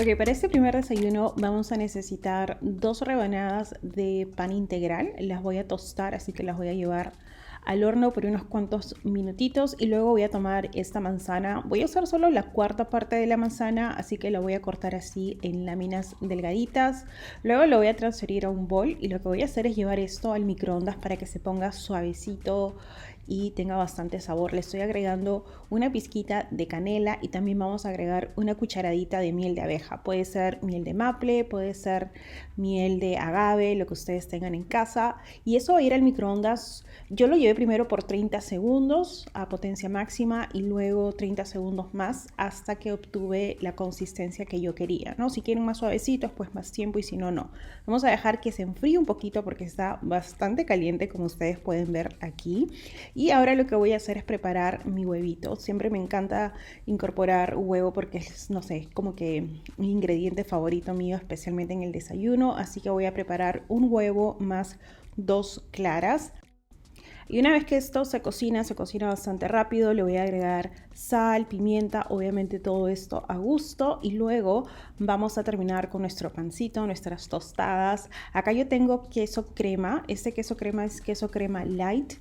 Ok, para este primer desayuno vamos a necesitar 2 rebanadas de pan integral. Las voy a tostar, así que las voy a llevar al horno por unos cuantos minutitos y luego voy a tomar esta manzana. Voy a usar solo la cuarta parte de la manzana, así que la voy a cortar así en láminas delgaditas. Luego lo voy a transferir a un bol y lo que voy a hacer es llevar esto al microondas para que se ponga suavecito y tenga bastante sabor. Le estoy agregando una pizquita de canela y también vamos a agregar una cucharadita de miel de abeja. Puede ser miel de maple, puede ser miel de agave, lo que ustedes tengan en casa. Y eso va a ir al microondas. Yo lo llevé primero por 30 segundos a potencia máxima y luego 30 segundos más hasta que obtuve la consistencia que yo quería, ¿no? Si quieren más suavecitos, pues más tiempo, y si no, no. Vamos a dejar que se enfríe un poquito porque está bastante caliente, como ustedes pueden ver aquí. Y ahora lo que voy a hacer es preparar mi huevito. Siempre me encanta incorporar huevo porque es, no sé, como que un ingrediente favorito mío, especialmente en el desayuno. Así que voy a preparar un huevo más 2 claras. Y una vez que esto se cocina bastante rápido, le voy a agregar sal, pimienta, obviamente todo esto a gusto. Y luego vamos a terminar con nuestro pancito, nuestras tostadas. Acá yo tengo queso crema. Este queso crema es queso crema light.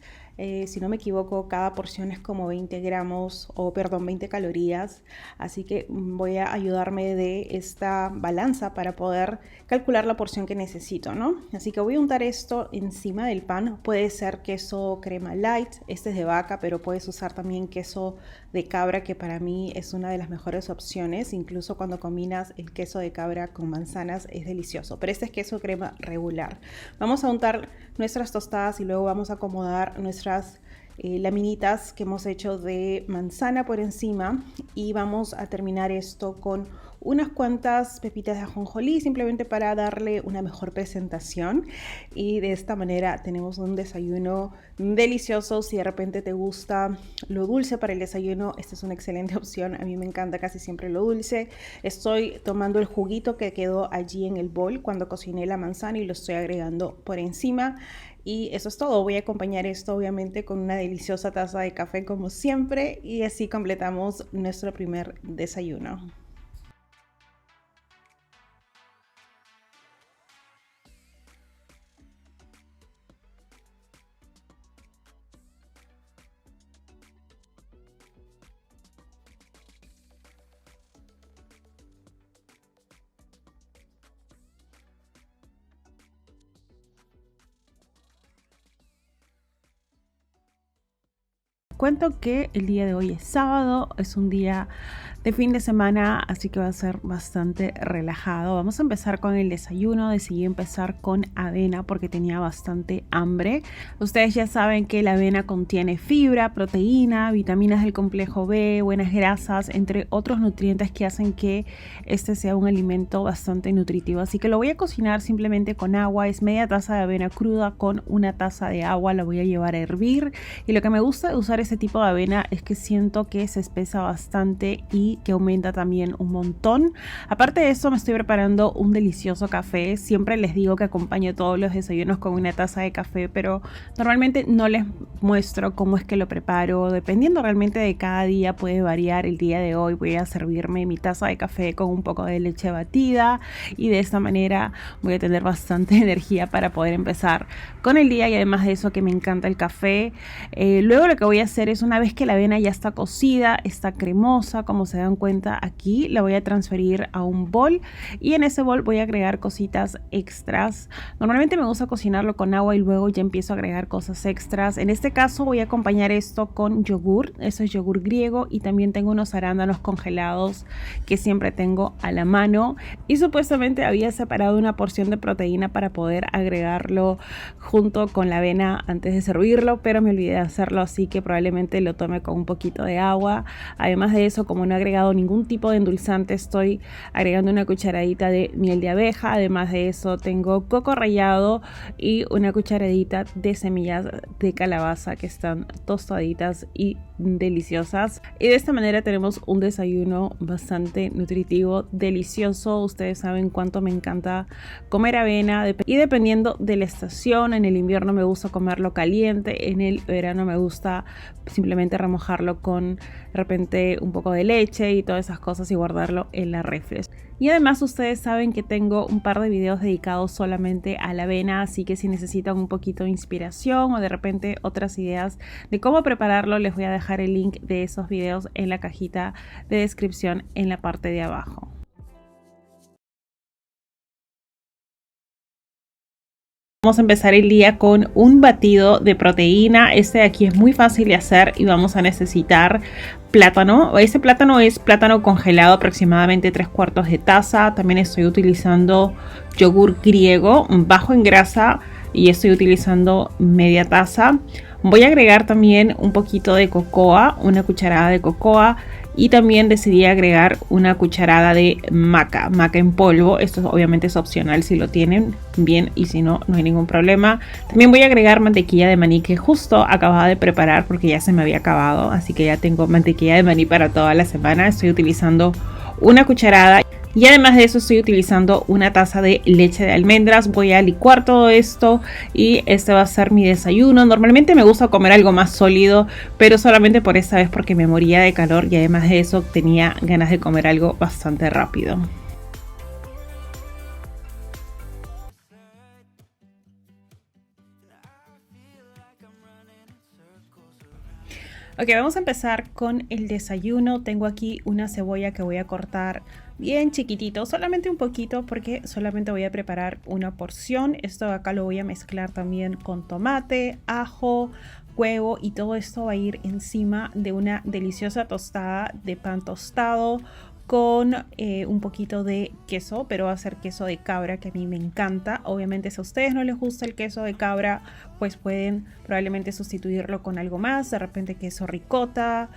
Si no me equivoco, cada porción es como 20 gramos, o perdón, 20 calorías. Así que voy a ayudarme de esta balanza para poder calcular la porción que necesito, ¿no? Así que voy a untar esto encima del pan. Puede ser queso crema light, este es de vaca, pero puedes usar también queso de cabra, que para mí es una de las mejores opciones. Incluso cuando combinas el queso de cabra con manzanas es delicioso, pero este es queso crema regular. Vamos a untar nuestras tostadas y luego vamos a acomodar nuestras laminitas que hemos hecho de manzana por encima, y vamos a terminar esto con unas cuantas pepitas de ajonjolí, simplemente para darle una mejor presentación. Y de esta manera tenemos un desayuno delicioso. Si de repente te gusta lo dulce para el desayuno, esta es una excelente opción. A mí me encanta casi siempre lo dulce. Estoy tomando el juguito que quedó allí en el bol cuando cociné la manzana y lo estoy agregando por encima. Y eso es todo. Voy a acompañar esto obviamente con una deliciosa taza de café como siempre, y así completamos nuestro primer desayuno. Cuento que el día de hoy es sábado, es un día de fin de semana, así que va a ser bastante relajado. Vamos a empezar con el desayuno. Decidí empezar con avena porque tenía bastante hambre. Ustedes ya saben que la avena contiene fibra, proteína, vitaminas del complejo B, buenas grasas, entre otros nutrientes que hacen que este sea un alimento bastante nutritivo. Así que lo voy a cocinar simplemente con agua. Es media taza de avena cruda con una taza de agua. La voy a llevar a hervir. Y lo que me gusta de usar ese tipo de avena es que siento que se espesa bastante y que aumenta también un montón. Aparte de eso, me estoy preparando un delicioso café. Siempre les digo que acompaño todos los desayunos con una taza de café, pero normalmente no les muestro cómo es que lo preparo. Dependiendo realmente de cada día, puede variar. El día de hoy voy a servirme mi taza de café con un poco de leche batida, y de esta manera voy a tener bastante energía para poder empezar con el día. Y además de eso, que me encanta el café. Luego lo que voy a hacer es, una vez que la avena ya está cocida, está cremosa, como se dan cuenta aquí, la voy a transferir a un bol, y en ese bol voy a agregar cositas extras. Normalmente me gusta cocinarlo con agua y luego ya empiezo a agregar cosas extras. En este caso voy a acompañar esto con yogur. Eso es yogur griego, y también tengo unos arándanos congelados que siempre tengo a la mano, y supuestamente había separado una porción de proteína para poder agregarlo junto con la avena antes de servirlo, pero me olvidé de hacerlo, así que probablemente lo tome con un poquito de agua. Además de eso, como no he agregado ningún tipo de endulzante, estoy agregando una cucharadita de miel de abeja. Además de eso, tengo coco rallado y una cucharadita de semillas de calabaza que están tostaditas y deliciosas. Y de esta manera tenemos un desayuno bastante nutritivo, delicioso. Ustedes saben cuánto me encanta comer avena, y dependiendo de la estación, en el invierno me gusta comerlo caliente, en el verano me gusta simplemente remojarlo con de repente un poco de leche y todas esas cosas y guardarlo en la refri. Y además ustedes saben que tengo un par de videos dedicados solamente a la avena, así que si necesitan un poquito de inspiración o de repente otras ideas de cómo prepararlo, les voy a dejar el link de esos videos en la cajita de descripción en la parte de abajo. Vamos a empezar el día con un batido de proteína. Este de aquí es muy fácil de hacer y vamos a necesitar plátano. Ese plátano es plátano congelado, aproximadamente 3/4 de taza. También estoy utilizando yogur griego bajo en grasa y estoy utilizando media taza. Voy a agregar también un poquito de cocoa, una cucharada de cocoa. Y también decidí agregar una cucharada de maca en polvo. Esto obviamente es opcional si lo tienen bien y si no, no hay ningún problema. También voy a agregar mantequilla de maní que justo acababa de preparar porque ya se me había acabado. Así que ya tengo mantequilla de maní para toda la semana. Estoy utilizando una cucharada. Y además de eso estoy utilizando una taza de leche de almendras. Voy a licuar todo esto y este va a ser mi desayuno. Normalmente me gusta comer algo más sólido, pero solamente por esta vez porque me moría de calor y además de eso tenía ganas de comer algo bastante rápido. Ok, vamos a empezar con el desayuno. Tengo aquí una cebolla que voy a cortar bien chiquitito, solamente un poquito porque solamente voy a preparar una porción. Esto de acá lo voy a mezclar también con tomate, ajo, huevo y todo esto va a ir encima de una deliciosa tostada de pan tostado con un poquito de queso, pero va a ser queso de cabra que a mí me encanta. Obviamente si a ustedes no les gusta el queso de cabra, pues pueden probablemente sustituirlo con algo más, de repente queso ricota,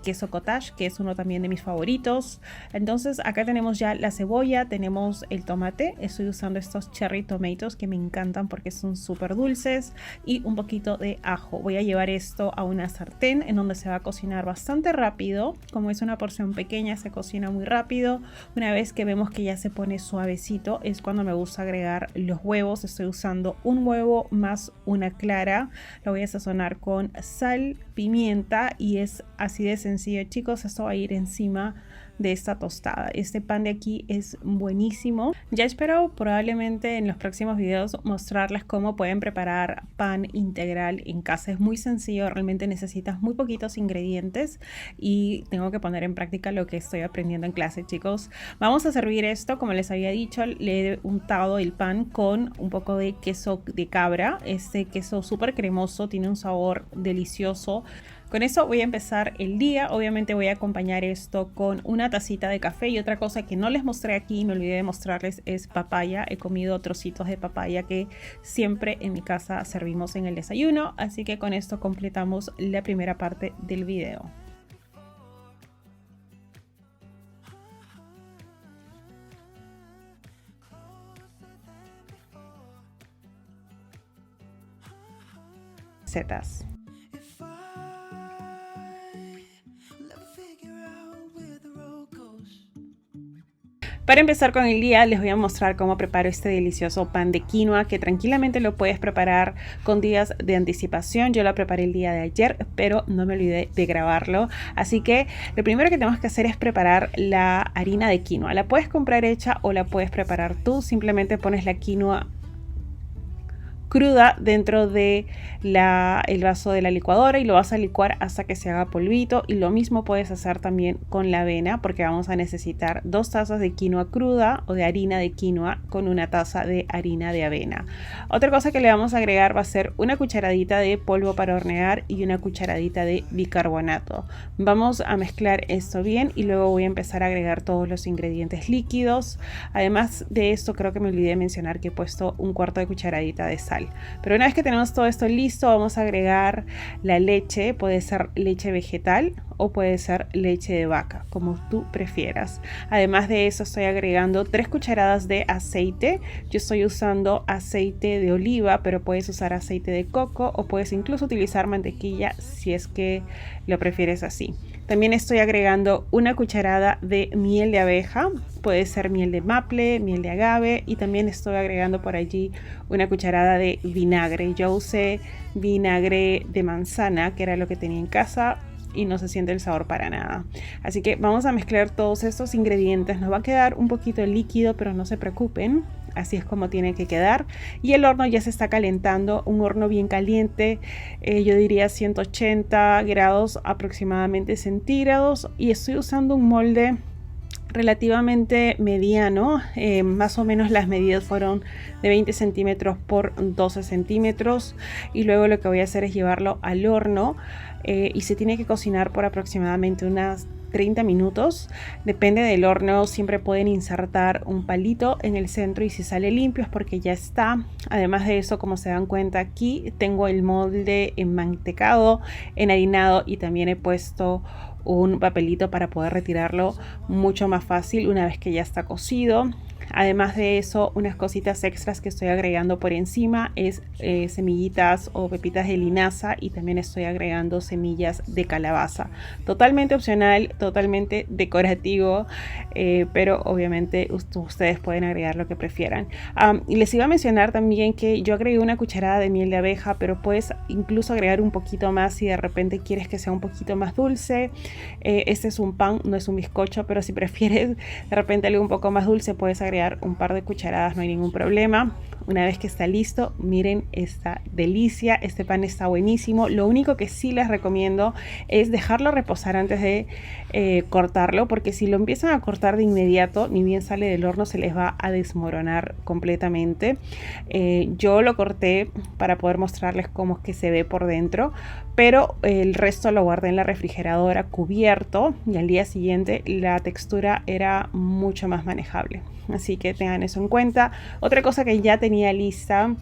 queso cottage, que es uno también de mis favoritos. Entonces acá tenemos ya la cebolla, tenemos el tomate, estoy usando estos cherry tomatoes que me encantan porque son súper dulces, y un poquito de ajo. Voy a llevar esto a una sartén en donde se va a cocinar bastante rápido. Como es una porción pequeña, se cocina muy rápido. Una vez que vemos que ya se pone suavecito es cuando me gusta agregar los huevos. Estoy usando un huevo más una clara. Lo voy a sazonar con sal, pimienta y es así de sencillo, chicos. Esto va a ir encima de esta tostada. Este pan de aquí es buenísimo. Ya espero probablemente en los próximos videos mostrarles cómo pueden preparar pan integral en casa. Es muy sencillo, realmente necesitas muy poquitos ingredientes y tengo que poner en práctica lo que estoy aprendiendo en clase, chicos. Vamos a servir esto, como les había dicho, le he untado el pan con un poco de queso de cabra. Este queso súper cremoso, tiene un sabor delicioso. Con eso voy a empezar el día. Obviamente voy a acompañar esto con una tacita de café, y otra cosa que no les mostré aquí, me olvidé de mostrarles, es papaya. He comido trocitos de papaya que siempre en mi casa servimos en el desayuno, así que con esto completamos la primera parte del video. Setas. Para empezar con el día les voy a mostrar cómo preparo este delicioso pan de quinoa, que tranquilamente lo puedes preparar con días de anticipación. Yo lo preparé el día de ayer, pero no me olvidé de grabarlo. Así que lo primero que tenemos que hacer es preparar la harina de quinoa. La puedes comprar hecha o la puedes preparar tú. Simplemente pones la quinoa cruda dentro de el vaso de la licuadora y lo vas a licuar hasta que se haga polvito. Y lo mismo puedes hacer también con la avena, porque vamos a necesitar 2 tazas de quinoa cruda o de harina de quinoa con una taza de harina de avena. Otra cosa que le vamos a agregar va a ser una cucharadita de polvo para hornear y una cucharadita de bicarbonato. Vamos a mezclar esto bien y luego voy a empezar a agregar todos los ingredientes líquidos. Además de esto, creo que me olvidé de mencionar que he puesto 1/4 de cucharadita de sal. Pero una vez que tenemos todo esto listo, vamos a agregar la leche. Puede ser leche vegetal o puede ser leche de vaca, como tú prefieras. Además de eso, estoy agregando 3 cucharadas de aceite. Yo estoy usando aceite de oliva, pero puedes usar aceite de coco o puedes incluso utilizar mantequilla si es que lo prefieres así. También estoy agregando una cucharada de miel de abeja, puede ser miel de maple, miel de agave, y también estoy agregando por allí una cucharada de vinagre. Yo usé vinagre de manzana, que era lo que tenía en casa. y no se siente el sabor para nada. Así que vamos a mezclar todos estos ingredientes. Nos va a quedar un poquito líquido, pero no se preocupen. Así es como tiene que quedar. Y el horno ya se está calentando, un horno bien caliente, yo diría 180 grados aproximadamente centígrados. Y estoy usando un molde relativamente mediano, más o menos las medidas fueron de 20 centímetros por 12 centímetros. Y luego lo que voy a hacer es llevarlo al horno y se tiene que cocinar por aproximadamente unas 30 minutos, depende del horno. Siempre pueden insertar un palito en el centro y si sale limpio es porque ya está. Además de eso, como se dan cuenta, aquí tengo el molde enmantecado, enharinado y también he puesto un papelito para poder retirarlo mucho más fácil una vez que ya está cocido. Además de eso, unas cositas extras que estoy agregando por encima es semillitas o pepitas de linaza, y también estoy agregando semillas de calabaza. Totalmente opcional, totalmente decorativo, pero obviamente ustedes pueden agregar lo que prefieran. Y les iba a mencionar también que yo agregué una cucharada de miel de abeja, pero puedes incluso agregar un poquito más si de repente quieres que sea un poquito más dulce. Este es un pan, no es un bizcocho, pero si prefieres de repente algo un poco más dulce, puedes agregar un par de cucharadas, no hay ningún problema. Una vez que está listo, miren esta delicia, este pan está buenísimo. Lo único que sí les recomiendo es dejarlo reposar antes de cortarlo, porque si lo empiezan a cortar de inmediato, ni bien sale del horno, se les va a desmoronar completamente. Yo lo corté para poder mostrarles cómo es que se ve por dentro, pero el resto lo guardé en la refrigeradora cubierto y al día siguiente la textura era mucho más manejable. Así que tengan eso en cuenta. Otra cosa que ya tenía lista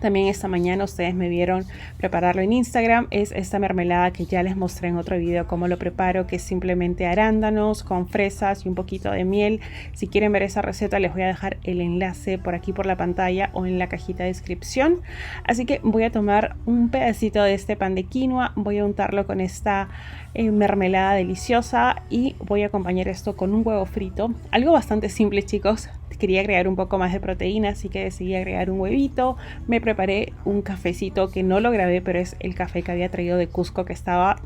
también esta mañana, ustedes me vieron prepararlo en Instagram, es esta mermelada que ya les mostré en otro video cómo lo preparo, que es simplemente arándanos con fresas y un poquito de miel. Si quieren ver esa receta, les voy a dejar el enlace por aquí por la pantalla o en la cajita de descripción. Así que voy a tomar un pedacito de este pan de quinoa, voy a untarlo con esta mermelada deliciosa y voy a acompañar esto con un huevo frito. Algo bastante simple, chicos. Quería agregar un poco más de proteína, así que decidí agregar un huevito. Me preparé un cafecito que no lo grabé, pero es el café que había traído de Cusco, que estaba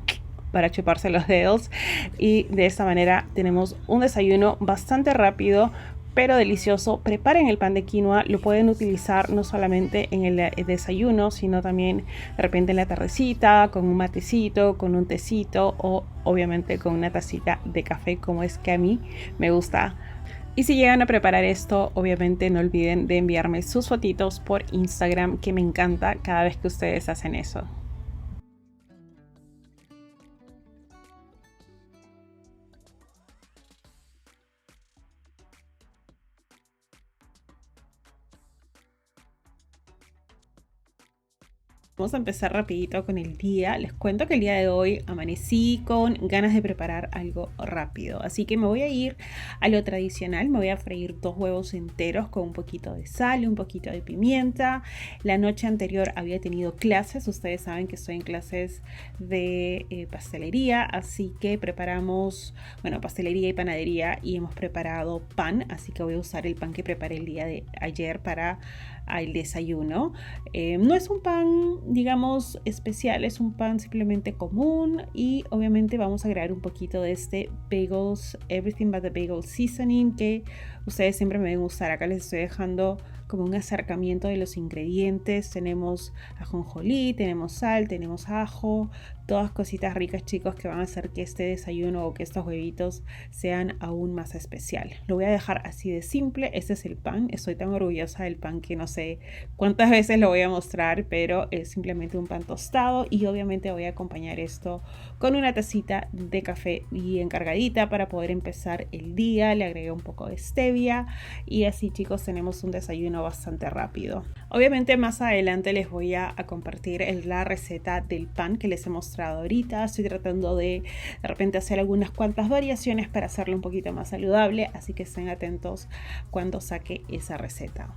para chuparse los dedos. Y de esta manera tenemos un desayuno bastante rápido pero delicioso. Preparen el pan de quinoa, lo pueden utilizar no solamente en el desayuno, sino también de repente en la tardecita, con un matecito, con un tecito o obviamente con una tacita de café, como es que a mí me gusta. Y si llegan a preparar esto, obviamente no olviden de enviarme sus fotitos por Instagram, que me encanta cada vez que ustedes hacen eso. Vamos a empezar rapidito con el día. Les cuento que el día de hoy amanecí con ganas de preparar algo rápido. Así que me voy a ir a lo tradicional. Me voy a freír 2 huevos enteros con un poquito de sal, un poquito de pimienta. La noche anterior había tenido clases. Ustedes saben que estoy en clases de pastelería. Así que preparamos, bueno, pastelería y panadería, y hemos preparado pan. Así que voy a usar el pan que preparé el día de ayer para el desayuno. No es un pan, digamos, especial, es un pan simplemente común, y obviamente vamos a agregar un poquito de este Bagels, Everything But The Bagel Seasoning, que ustedes siempre me ven usar. Acá les estoy dejando como un acercamiento de los ingredientes. Tenemos ajonjolí, tenemos sal, tenemos ajo, todas cositas ricas, chicos, que van a hacer que este desayuno o que estos huevitos sean aún más especial. Lo voy a dejar así de simple. Este es el pan. Estoy tan orgullosa del pan que no sé cuántas veces lo voy a mostrar, pero es simplemente un pan tostado, y obviamente voy a acompañar esto con una tacita de café bien cargadita para poder empezar el día. Le agregué un poco de stevia y así, chicos, tenemos un desayuno bastante rápido. Obviamente más adelante les voy a compartir la receta del pan que les he mostrado ahorita. Estoy tratando de repente hacer algunas cuantas variaciones para hacerlo un poquito más saludable, así que estén atentos cuando saque esa receta.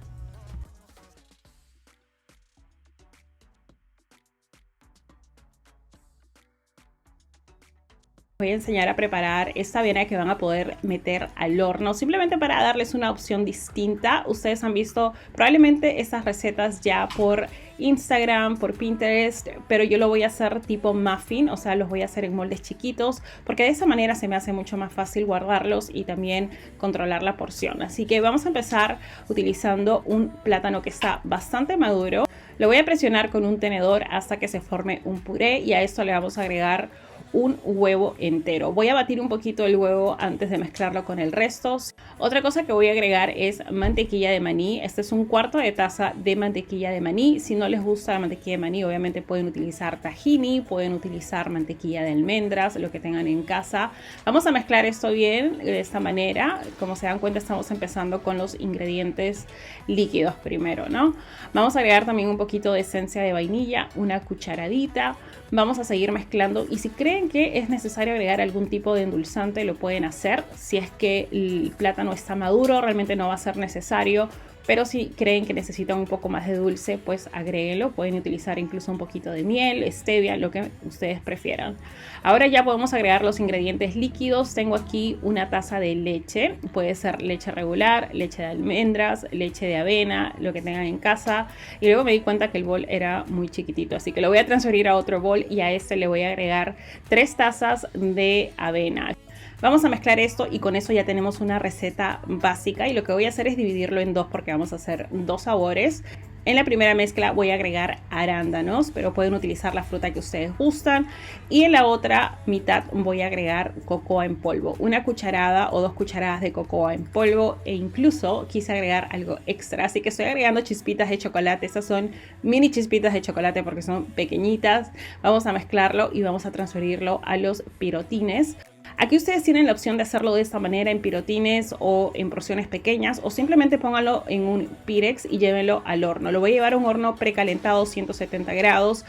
Voy a enseñar a preparar esta avena que van a poder meter al horno, simplemente para darles una opción distinta. Ustedes han visto probablemente estas recetas ya por Instagram, por Pinterest, pero yo lo voy a hacer tipo muffin, o sea, los voy a hacer en moldes chiquitos, porque de esa manera se me hace mucho más fácil guardarlos y también controlar la porción. Así que vamos a empezar utilizando un plátano que está bastante maduro. Lo voy a presionar con un tenedor hasta que se forme un puré y a esto le vamos a agregar un huevo entero. Voy a batir un poquito el huevo antes de mezclarlo con el resto. Otra cosa que voy a agregar es mantequilla de maní. Este es un cuarto de taza de mantequilla de maní. Si no les gusta la mantequilla de maní, obviamente pueden utilizar tahini, pueden utilizar mantequilla de almendras, lo que tengan en casa. Vamos a mezclar esto bien de esta manera. Como se dan cuenta, estamos empezando con los ingredientes líquidos primero, ¿no? Vamos a agregar también un poquito de esencia de vainilla, una cucharadita. Vamos a seguir mezclando y si creen que es necesario agregar algún tipo de endulzante, lo pueden hacer. Si es que el plátano está maduro, realmente no va a ser necesario. Pero si creen que necesitan un poco más de dulce, pues agréguenlo. Pueden utilizar incluso un poquito de miel, stevia, lo que ustedes prefieran. Ahora ya podemos agregar los ingredientes líquidos. Tengo aquí una taza de leche. Puede ser leche regular, leche de almendras, leche de avena, lo que tengan en casa. Y luego me di cuenta que el bol era muy chiquitito, así que lo voy a transferir a otro bol y a este le voy a agregar 3 tazas de avena. Vamos a mezclar esto y con eso ya tenemos una receta básica y lo que voy a hacer es dividirlo en dos porque vamos a hacer dos sabores. En la primera mezcla voy a agregar arándanos, pero pueden utilizar la fruta que ustedes gustan. Y en la otra mitad voy a agregar cocoa en polvo, una cucharada o 2 cucharadas de cocoa en polvo e incluso quise agregar algo extra. Así que estoy agregando chispitas de chocolate, estas son mini chispitas de chocolate porque son pequeñitas. Vamos a mezclarlo y vamos a transferirlo a los pirotines. Aquí ustedes tienen la opción de hacerlo de esta manera en pirotines o en porciones pequeñas o simplemente pónganlo en un Pirex y llévenlo al horno. Lo voy a llevar a un horno precalentado 170 grados.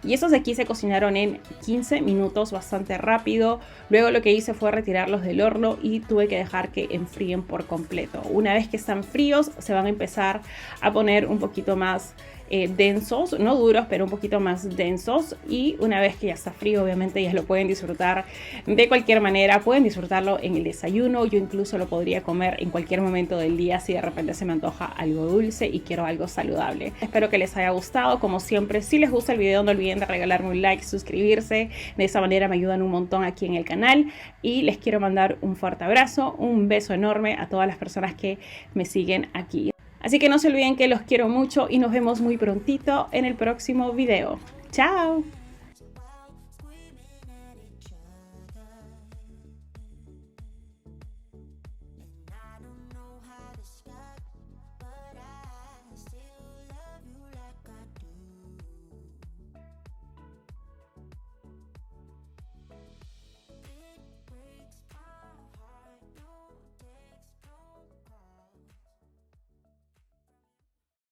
Y estos de aquí se cocinaron en 15 minutos, bastante rápido. Luego lo que hice fue retirarlos del horno y tuve que dejar que enfríen por completo. Una vez que están fríos, se van a empezar a poner un poquito más densos, no duros, pero un poquito más densos. Y una vez que ya está frío, obviamente ya lo pueden disfrutar de cualquier manera. Pueden disfrutarlo en el desayuno. Yo incluso lo podría comer en cualquier momento del día si de repente se me antoja algo dulce y quiero algo saludable. Espero que les haya gustado. Como siempre, si les gusta el video, no olviden de regalarme un like, suscribirse. De esa manera me ayudan un montón aquí en el canal. Y les quiero mandar un fuerte abrazo, un beso enorme a todas las personas que me siguen aquí. Así que no se olviden que los quiero mucho y nos vemos muy prontito en el próximo video. ¡Chao!